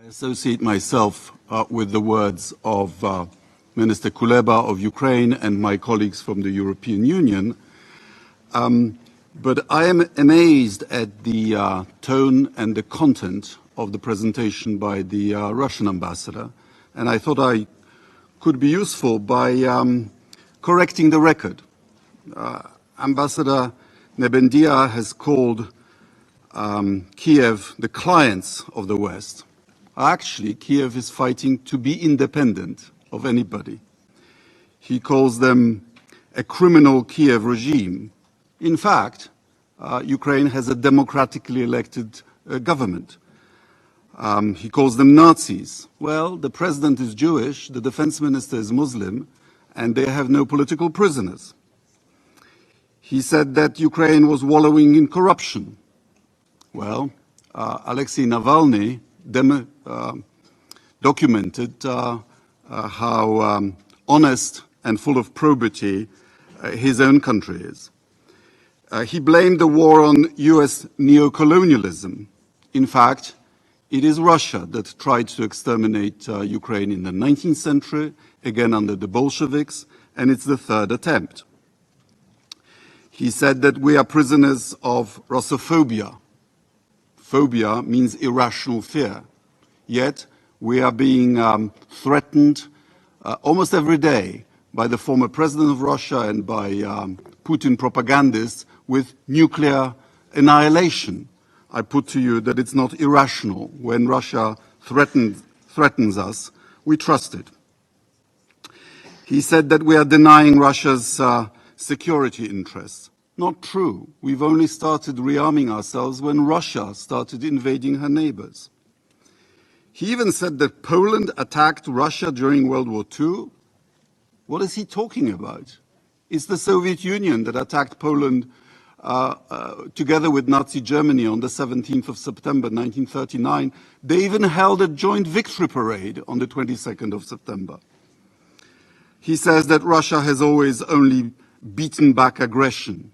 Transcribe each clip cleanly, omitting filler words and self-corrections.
I associate myself with the words of Minister Kuleba of Ukraine and my colleagues from the European Union. But I am amazed at the tone and the content of the presentation by the Russian ambassador. And I thought I could be useful by correcting the record. Ambassador Nebendia has called Kiev the clients of the West. Actually, Kiev is fighting to be independent of anybody. He calls them a criminal Kiev regime. In fact, Ukraine has a democratically elected government. He calls them Nazis. Well, the president is Jewish, the defense minister is Muslim, and they have no political prisoners. He said that Ukraine was wallowing in corruption. Well, Alexei Navalny documented how honest and full of probity his own country is. He blamed the war on US neocolonialism. In fact, it is Russia that tried to exterminate Ukraine in the 19th century, again under the Bolsheviks, and it's the third attempt. He said that we are prisoners of Russophobia. Phobia means irrational fear. Yet we are being threatened almost every day by the former president of Russia and by Putin propagandists with nuclear annihilation. I put to you that it's not irrational. When Russia threatens us, we trust it. He said that we are denying Russia's security interests. Not true. We've only started rearming ourselves when Russia started invading her neighbors. He even said that Poland attacked Russia during World War II. What is he talking about? It's the Soviet Union that attacked Poland together with Nazi Germany on the 17th of September 1939. They even held a joint victory parade on the 22nd of September. He says that Russia has always only beaten back aggression.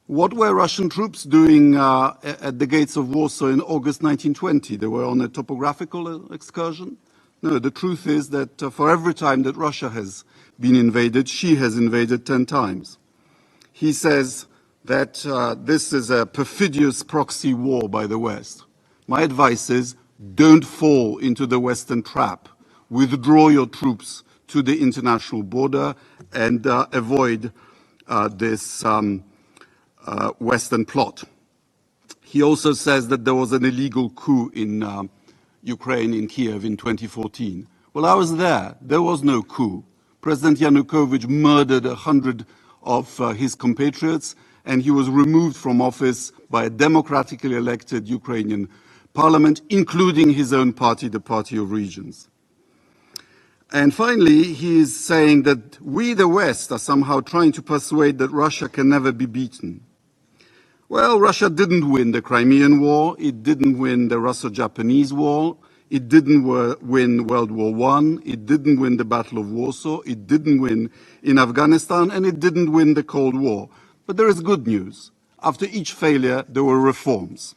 What were Russian troops doing at the gates of Warsaw in August 1920? They were on a topographical excursion? No, the truth is that for every time that Russia has been invaded, she has invaded 10 times. He says that this is a perfidious proxy war by the West. My advice is don't fall into the Western trap. Withdraw your troops to the international border and avoid this Western plot. He also says that there was an illegal coup in Ukraine, in Kiev in 2014. Well, I was there. There was no coup. President Yanukovych murdered 100 of his compatriots, and he was removed from office by a democratically elected Ukrainian parliament, including his own party, the Party of Regions. And finally, he is saying that we, the West, are somehow trying to persuade that Russia can never be beaten. Well, Russia didn't win the Crimean War, it didn't win the Russo-Japanese War, it didn't win World War I, it didn't win the Battle of Warsaw, it didn't win in Afghanistan, and it didn't win the Cold War. But there is good news. After each failure, there were reforms.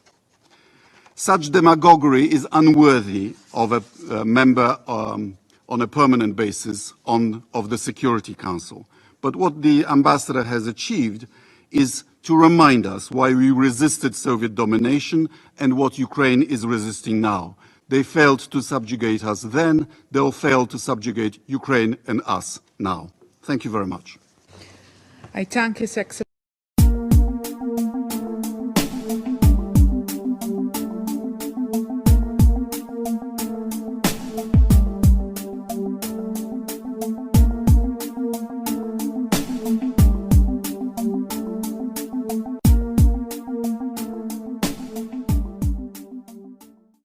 Such demagoguery is unworthy of a member on a permanent basis of the Security Council. But what the ambassador has achieved is to remind us why we resisted Soviet domination and what Ukraine is resisting now. They failed to subjugate us then, they'll fail to subjugate Ukraine and us now. Thank you very much. I thank His Excellency.